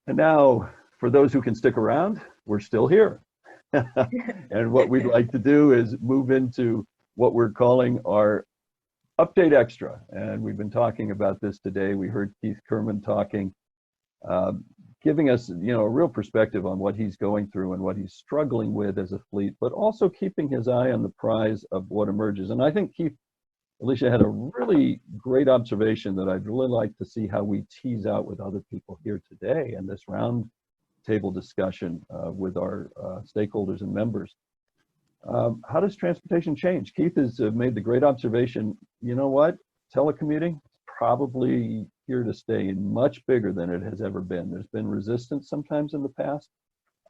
And now, for those who can stick around, we're still here. And what we'd like to do is move into what we're calling our Update Extra. And we've been talking about this today. We heard Keith Kerman talking, giving us, a real perspective on what he's going through and what he's struggling with as a fleet, but also keeping his eye on the prize of what emerges. And I think Keith, Alicia had a really great observation that I'd really like to see how we tease out with other people here today in this round table discussion with our stakeholders and members. How does transportation change? Keith has made the great observation, you know what? Telecommuting is probably here to stay and much bigger than it has ever been. There's been resistance sometimes in the past.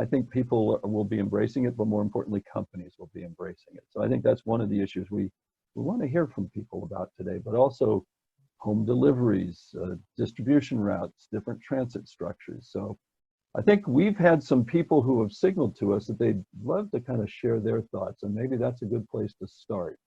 I think people will be embracing it, but more importantly, companies will be embracing it. So I think that's one of the issues we want to hear from people about today, but also home deliveries, distribution routes, different transit structures. So I think we've had some people who have signaled to us that they'd love to kind of share their thoughts, and maybe that's a good place to start.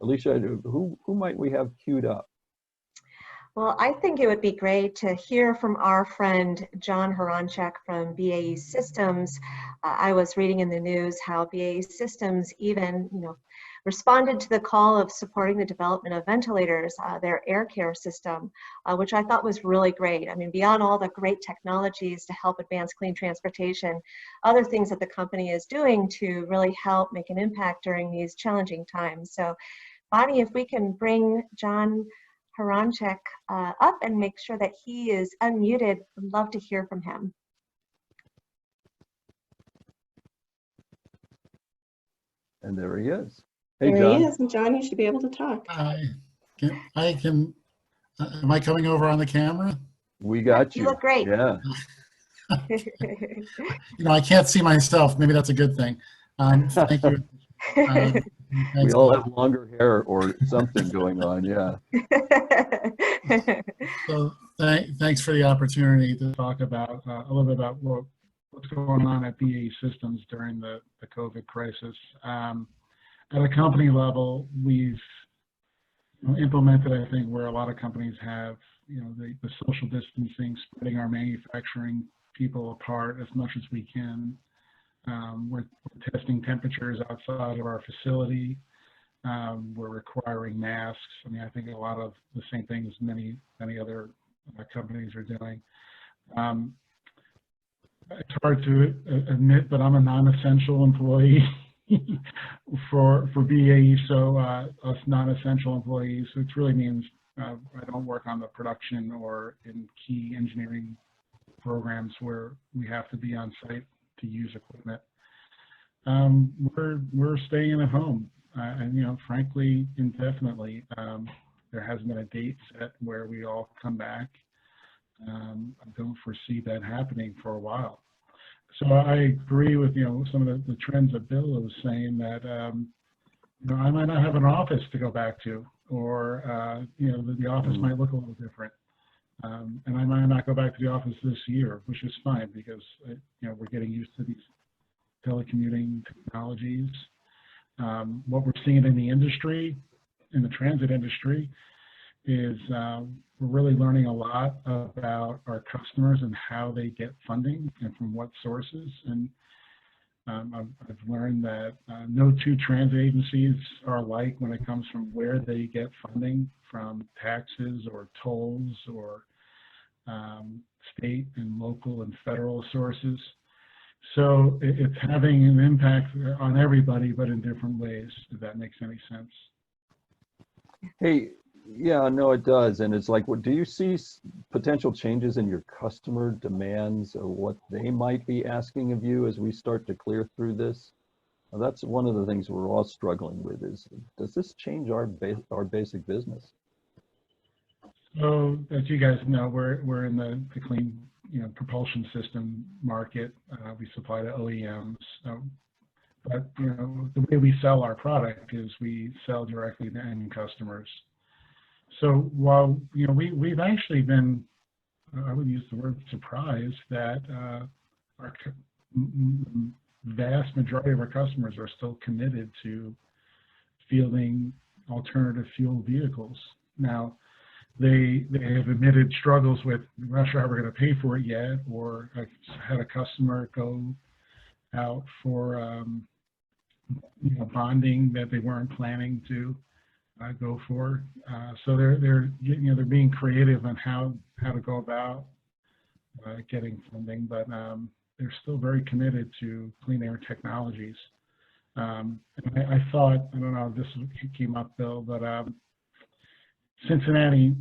Alicia, who might we have queued up? Well, I think it would be great to hear from our friend John Horonchak from BAE Systems. I was reading in the news how BAE Systems even, responded to the call of supporting the development of ventilators, their air care system, which I thought was really great. I mean, beyond all the great technologies to help advance clean transportation, other things that the company is doing to really help make an impact during these challenging times. So, Bonnie, if we can bring John Horonchak up and make sure that he is unmuted, I'd love to hear from him. And there he is. Hey, there John. he is. And John, you should be able to talk. Am I coming over on the camera? We got you. You look great. Yeah. I can't see myself. Maybe that's a good thing. Thank you. We all have longer hair or something going on, yeah. So thanks for the opportunity to talk about a little bit about what's going on at BAE Systems during the COVID crisis. At a company level, we've implemented, I think, where a lot of companies have, the social distancing, spreading our manufacturing people apart as much as we can. We're testing temperatures outside of our facility. We're requiring masks. I mean, I think a lot of the same things many other companies are doing. It's hard to admit, but I'm a non-essential employee for BAE. So us non-essential employees, which really means I don't work on the production or in key engineering programs where we have to be on site to use equipment. We're staying at home, and frankly, indefinitely. There hasn't been a date set where we all come back. I don't foresee that happening for a while. So I agree with some of the trends that Bill was saying, that I might not have an office to go back to, or the office might look a little different. And I might not go back to the office this year, which is fine, because we're getting used to these telecommuting technologies. What we're seeing in the industry, in the transit industry, is we're really learning a lot about our customers and how they get funding and from what sources. And I've learned that no two transit agencies are alike when it comes from where they get funding from, taxes or tolls or state and local and federal sources. So it's having an impact on everybody, but in different ways, if that makes any sense. Hey, yeah, no, it does. And it's like, do you see potential changes in your customer demands or what they might be asking of you as we start to clear through this? Well, that's one of the things we're all struggling with, is does this change our basic business? So as you guys know, we're in the clean propulsion system market. We supply to OEMs. But the way we sell our product is we sell directly to end customers. So while we've actually been, I would use the word surprised, that our vast majority of our customers are still committed to fielding alternative fuel vehicles. Now, they have admitted struggles with, we're not sure how we're going to pay for it yet, or I had a customer go out for bonding that they weren't planning to go for. So they're being creative on how to go about getting funding, but they're still very committed to clean air technologies. And I thought, I don't know if this came up, Bill, but Cincinnati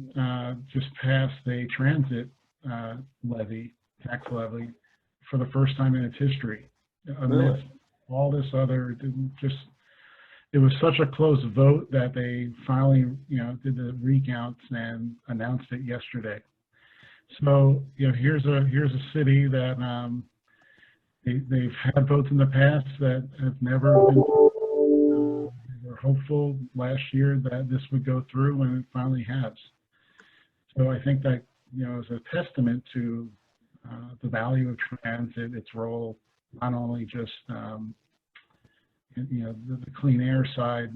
just passed a transit tax levy for the first time in its history. Amidst all this other, it was such a close vote that they finally, did the recounts and announced it yesterday. So, here's a city that they've had votes in the past that have never been. We were hopeful last year that this would go through, and it finally has. So I think that is a testament to the value of transit, its role, not only just the clean air side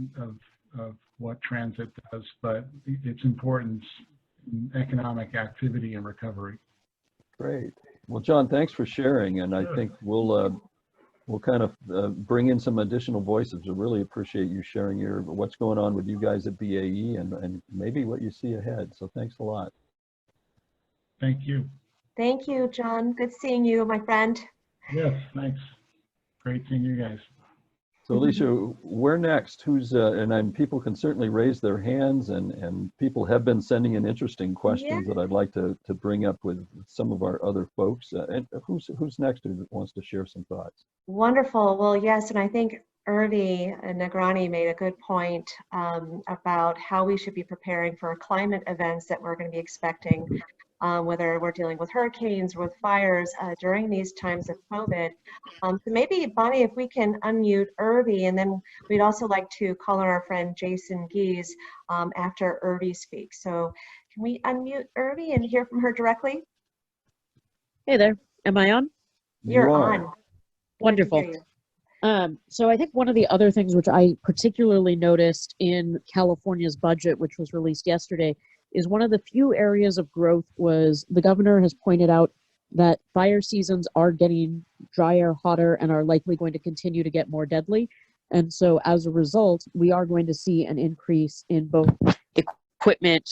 of what transit does, but its importance in economic activity and recovery. Great. Well, John, thanks for sharing, and I think we'll kind of bring in some additional voices. I really appreciate you sharing what's going on with you guys at BAE and maybe what you see ahead. So thanks a lot. Thank you. Thank you, John. Good seeing you, my friend. Yes, thanks. Great seeing you guys. So Alicia, where next? And people can certainly raise their hands, and people have been sending in interesting questions that I'd like to bring up with some of our other folks. And who's next who wants to share some thoughts? Wonderful. Well, yes, and I think Irvi Nagrani made a good point about how we should be preparing for climate events that we're going to be expecting, whether we're dealing with hurricanes or with fires during these times of COVID. So maybe, Bonnie, if we can unmute Irvi, and then we'd also like to call on our friend Jason Gies after Irvi speaks. So can we unmute Irvi and hear from her directly? Hey there. Am I on? You're on. Wonderful. So I think one of the other things which I particularly noticed in California's budget, which was released yesterday, is one of the few areas of growth was the governor has pointed out that fire seasons are getting drier, hotter, and are likely going to continue to get more deadly. And so as a result, we are going to see an increase in both equipment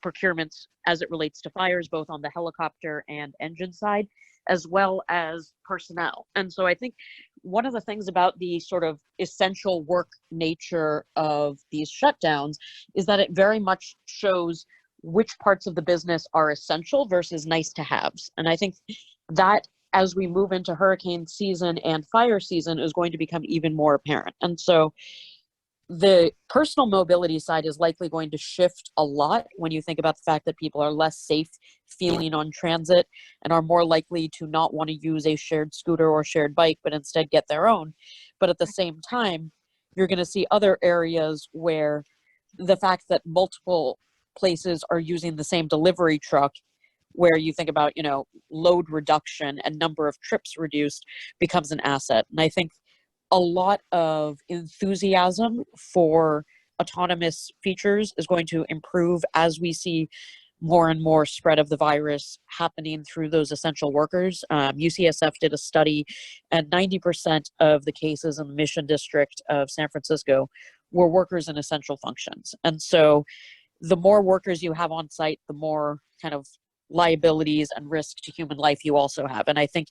procurements as it relates to fires, both on the helicopter and engine side, as well as personnel. And so I think one of the things about the sort of essential work nature of these shutdowns is that it very much shows which parts of the business are essential versus nice to haves. And I think that as we move into hurricane season and fire season is going to become even more apparent. And so the personal mobility side is likely going to shift a lot when you think about the fact that people are less safe feeling on transit and are more likely to not want to use a shared scooter or shared bike, but instead get their own. But at the same time, you're going to see other areas where the fact that multiple places are using the same delivery truck, where you think about, load reduction and number of trips reduced, becomes an asset. And I think a lot of enthusiasm for autonomous features is going to improve as we see more and more spread of the virus happening through those essential workers. UCSF did a study, and 90% of the cases in the Mission District of San Francisco were workers in essential functions. And so the more workers you have on site, the more kind of liabilities and risk to human life you also have. And I think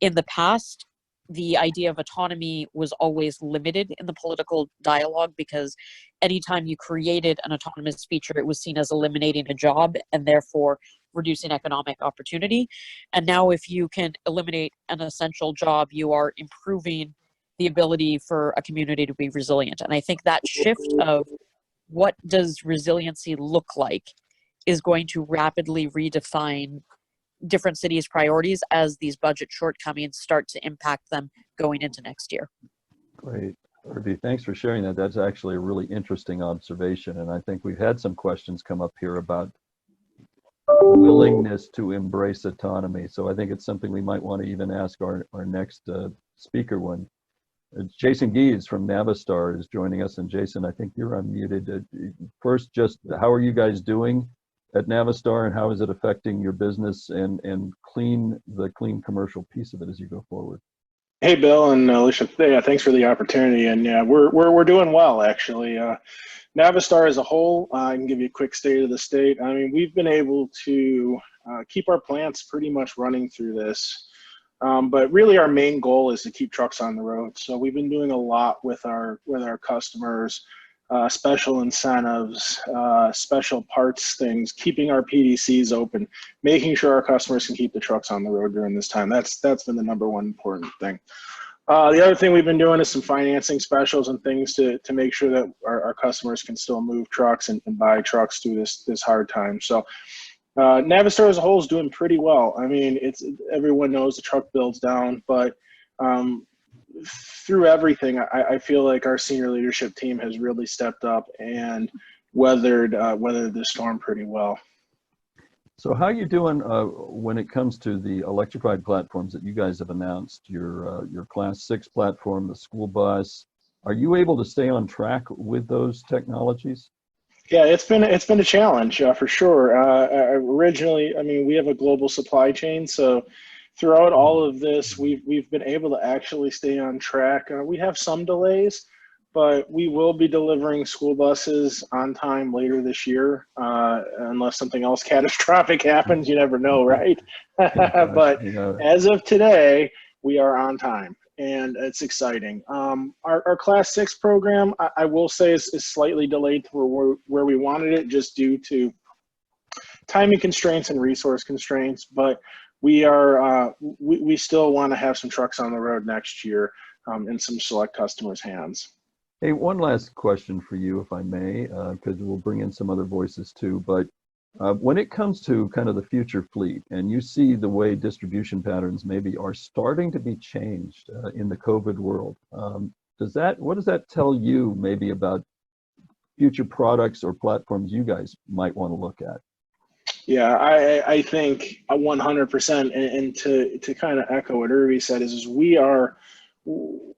in the past, the idea of autonomy was always limited in the political dialogue because anytime you created an autonomous feature, it was seen as eliminating a job and therefore reducing economic opportunity. And now if you can eliminate an essential job, you are improving the ability for a community to be resilient. And I think that shift of what does resiliency look like is going to rapidly redefine different cities' priorities as these budget shortcomings start to impact them going into next year. Great. Irvi, thanks for sharing that. That's actually a really interesting observation. And I think we've had some questions come up here about willingness to embrace autonomy. So I think it's something we might want to even ask our next speaker one. Jason Gies from Navistar is joining us. And Jason, I think you're unmuted. First, just how are you guys doing? at Navistar, and how is it affecting your business and the clean commercial piece of it as you go forward? Hey, Bill and Alicia. Yeah, thanks for the opportunity. And yeah, we're doing well, actually. Navistar as a whole, I can give you a quick state of the state. I mean, we've been able to keep our plants pretty much running through this. But really our main goal is to keep trucks on the road. So we've been doing a lot with our customers, special incentives, special parts things, keeping our PDCs open, making sure our customers can keep the trucks on the road during this time. That's been the number one important thing. The other thing we've been doing is some financing specials and things to make sure that our customers can still move trucks and buy trucks through this hard time. So Navistar as a whole is doing pretty well. I mean, everyone knows the truck build's down, but through everything, I feel like our senior leadership team has really stepped up and weathered the storm pretty well. So how are you doing when it comes to the electrified platforms that you guys have announced, your Class 6 platform, the school bus? Are you able to stay on track with those technologies? Yeah, it's been a challenge for sure. Originally, I mean, we have a global supply chain, so throughout all of this, we've been able to actually stay on track. We have some delays, but we will be delivering school buses on time later this year, unless something else catastrophic happens. You never know, right? But as of today, we are on time, and it's exciting. Our Class 6 program, I will say, is slightly delayed to where we wanted it, just due to timing constraints and resource constraints. But we still want to have some trucks on the road next year in some select customers' hands. Hey, one last question for you, if I may, because we'll bring in some other voices too. But when it comes to kind of the future fleet, and you see the way distribution patterns maybe are starting to be changed in the COVID world, what does that tell you maybe about future products or platforms you guys might want to look at? Yeah, I think 100%, and to kind of echo what Irvi said is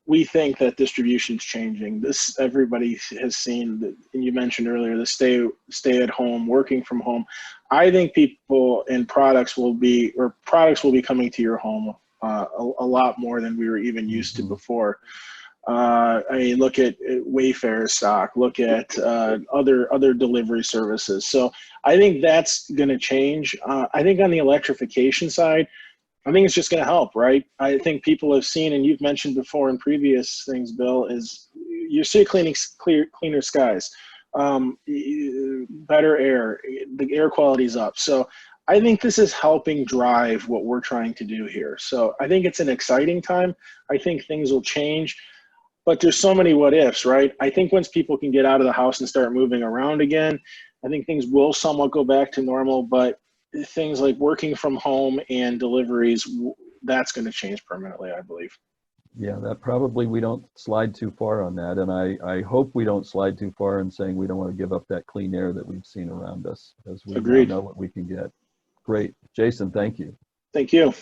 we think that distribution's changing. This, everybody has seen, and you mentioned earlier, the stay at home, working from home. I think people and products will be coming to your home a lot more than we were even used to before. I mean, look at Wayfair stock, look at other delivery services. So I think that's going to change. I think on the electrification side, I think it's just going to help, right? I think people have seen, and you've mentioned before in previous things, Bill, is you see cleaner skies, better air, the air quality's up. So I think this is helping drive what we're trying to do here. So I think it's an exciting time. I think things will change, but there's so many what ifs, right? I think once people can get out of the house and start moving around again, I think things will somewhat go back to normal, but things like working from home and deliveries, that's going to change permanently, I believe. Yeah, that probably we don't slide too far on that. And I hope we don't slide too far in saying we don't want to give up that clean air that we've seen around us, because we now know what we can get. Great. Jason, thank you. Thank you.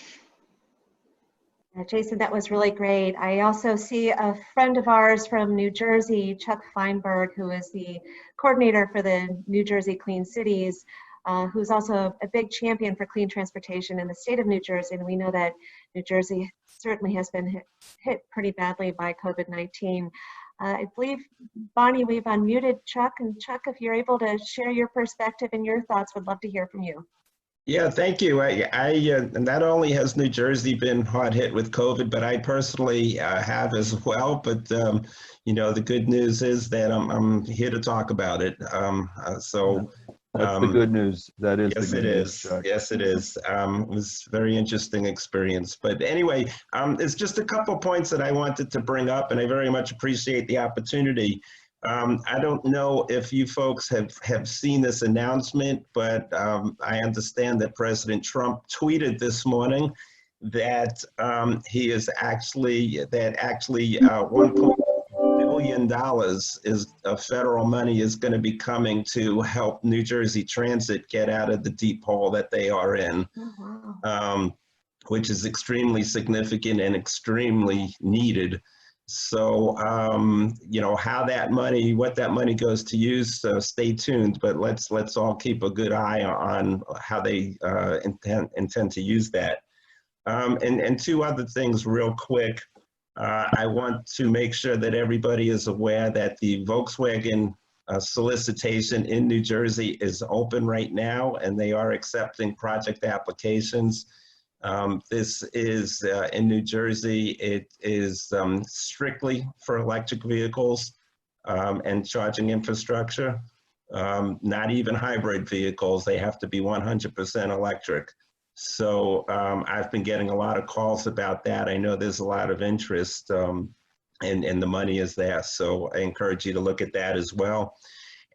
Jason, that was really great. I also see a friend of ours from New Jersey, Chuck Feinberg, who is the coordinator for the New Jersey Clean Cities, who's also a big champion for clean transportation in the state of New Jersey. And we know that New Jersey certainly has been hit pretty badly by COVID-19. I believe, Bonnie, we've unmuted Chuck. And Chuck, if you're able to share your perspective and your thoughts, would love to hear from you. Yeah, thank you. Not only has New Jersey been hard hit with COVID, but I personally have as well. But you know, the good news is that I'm here to talk about it. That's the good news. That is yes, the good news. Yes, it is. It was a very interesting experience. But anyway, it's just a couple points that I wanted to bring up, and I very much appreciate the opportunity. I don't know if you folks have seen this announcement, but I understand that President Trump tweeted this morning that he is actually $1.1 billion is federal money is going to be coming to help New Jersey Transit get out of the deep hole that they are in, which is extremely significant and extremely needed. So, you know, what that money goes to use, stay tuned, but let's all keep a good eye on how they intend to use that. And two other things real quick. I want to make sure that everybody is aware that the Volkswagen solicitation in New Jersey is open right now, and they are accepting project applications. This is in New Jersey. It is strictly for electric vehicles and charging infrastructure, not even hybrid vehicles. They have to be 100% electric. So I've been getting a lot of calls about that. I know there's a lot of interest and the money is there. So I encourage you to look at that as well.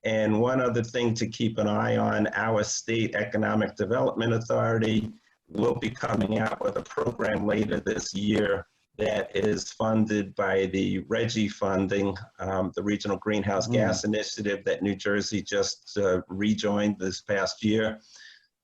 And one other thing to keep an eye on, our state economic development authority will be coming out with a program later this year that is funded by the RGGI funding, the Regional Greenhouse Gas Initiative that New Jersey just rejoined this past year.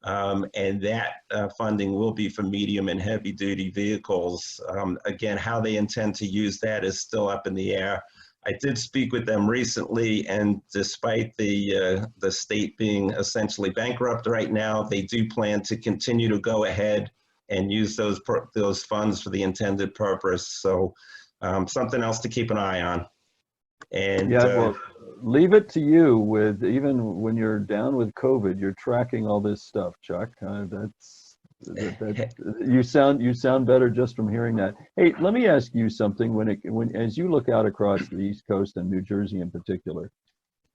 And that funding will be for medium and heavy duty vehicles. Again, how they intend to use that is still up in the air. I did speak with them recently, and despite the state being essentially bankrupt right now, they do plan to continue to go ahead and use those funds for the intended purpose. So something else to keep an eye on. And yeah, well, leave it to you. With even when you're down with COVID, you're tracking all this stuff, Chuck. You sound better just from hearing that. Hey, let me ask you something. As you look out across the East Coast and New Jersey in particular,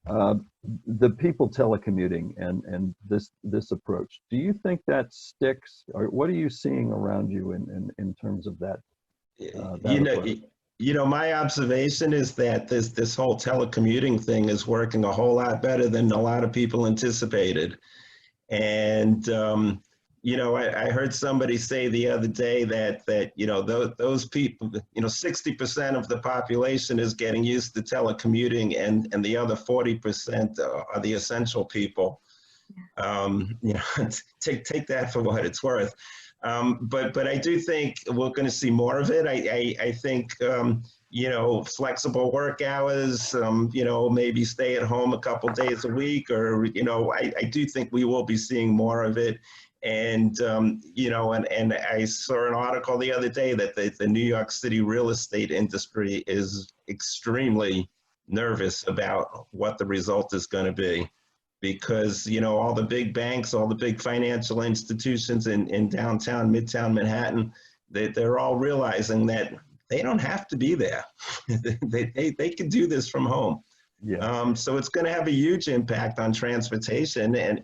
the people telecommuting and this approach, do you think that sticks, or what are you seeing around you in terms of that? You know, my observation is that this whole telecommuting thing is working a whole lot better than a lot of people anticipated. And you know, I heard somebody say the other day that you know, those people, you know, 60% of the population is getting used to telecommuting, and the other 40% are the essential people. You know, take that for what it's worth. But I do think we're going to see more of it. I think, you know, flexible work hours, you know, maybe stay at home a couple days a week, or, you know, I do think we will be seeing more of it. And, you know, and I saw an article the other day that the New York City real estate industry is extremely nervous about what the result is going to be. Because, you know, all the big banks, all the big financial institutions in downtown, midtown Manhattan, they're all realizing that they don't have to be there. they can do this from home. Yeah. So it's going to have a huge impact on transportation. And,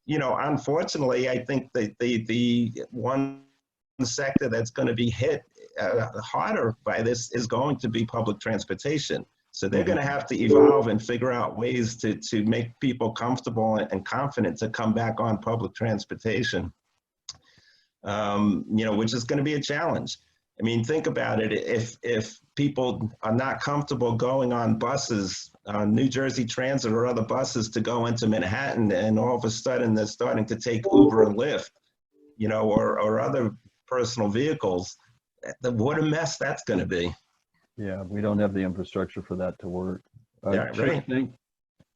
you know, unfortunately, I think that the one sector that's going to be hit harder by this is going to be public transportation. So they're going to have to evolve and figure out ways to make people comfortable and confident to come back on public transportation, you know, which is going to be a challenge. I mean, think about it. If people are not comfortable going on buses, New Jersey Transit or other buses to go into Manhattan, and all of a sudden they're starting to take Uber and Lyft, you know, or other personal vehicles, what a mess that's going to be. Yeah, we don't have the infrastructure for that to work. Yeah, right.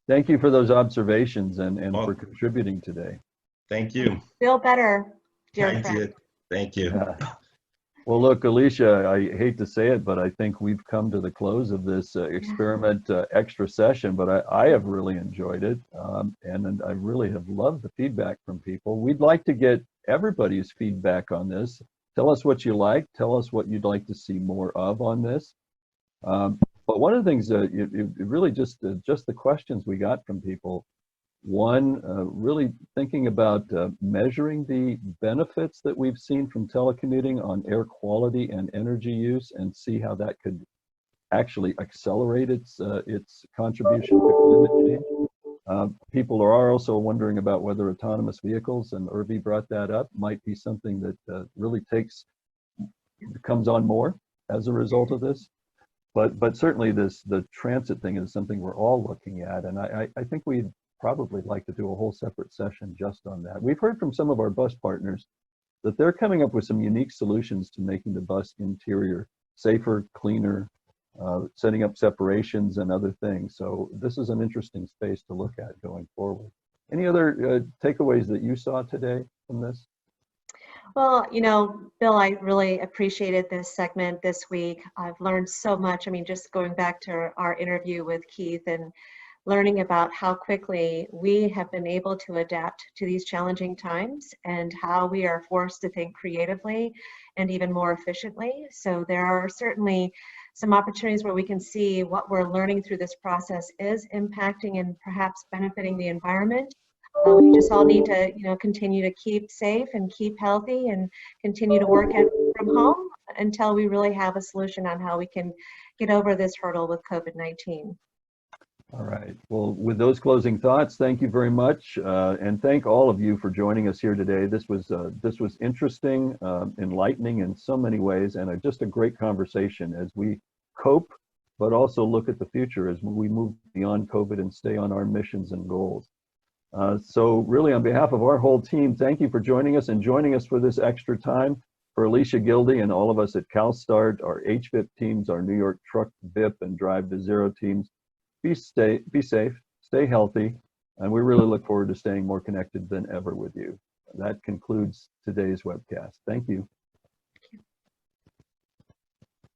Thank you for those observations and for contributing today. Thank you. Feel better, dear I friend. did. Thank you. Well, look, Alicia, I hate to say it, but I think we've come to the close of this experiment extra session, but I have really enjoyed it. And I really have loved the feedback from people. We'd like to get everybody's feedback on this. Tell us what you like. Tell us what you'd like to see more of on this. But one of the things that it really just the questions we got from people. One, really thinking about measuring the benefits that we've seen from telecommuting on air quality and energy use, and see how that could actually accelerate its contribution to climate change. People are also wondering about whether autonomous vehicles, and Irvi brought that up, might be something that really comes on more as a result of this. But certainly the transit thing is something we're all looking at, and I think we'd probably like to do a whole separate session just on that. We've heard from some of our bus partners that they're coming up with some unique solutions to making the bus interior safer, cleaner, setting up separations and other things. So this is an interesting space to look at going forward. Any other takeaways that you saw today from this? Well, Bill, I really appreciated this segment this week. I've learned so much. I mean, just going back to our interview with Keith and learning about how quickly we have been able to adapt to these challenging times and how we are forced to think creatively and even more efficiently. So there are certainly some opportunities where we can see what we're learning through this process is impacting and perhaps benefiting the environment. We just all need to, continue to keep safe and keep healthy and continue to work from home until we really have a solution on how we can get over this hurdle with COVID-19. All right. Well, with those closing thoughts, thank you very much, and thank all of you for joining us here today. This was interesting, enlightening in so many ways, and just a great conversation as we cope, but also look at the future as we move beyond COVID and stay on our missions and goals. So really, on behalf of our whole team, thank you for joining us and joining us for this extra time. For Alicia Gildy and all of us at CalSTART, our HVIP teams, our New York Truck VIP and Drive to Zero teams, be safe, stay healthy, and we really look forward to staying more connected than ever with you. That concludes today's webcast. Thank you.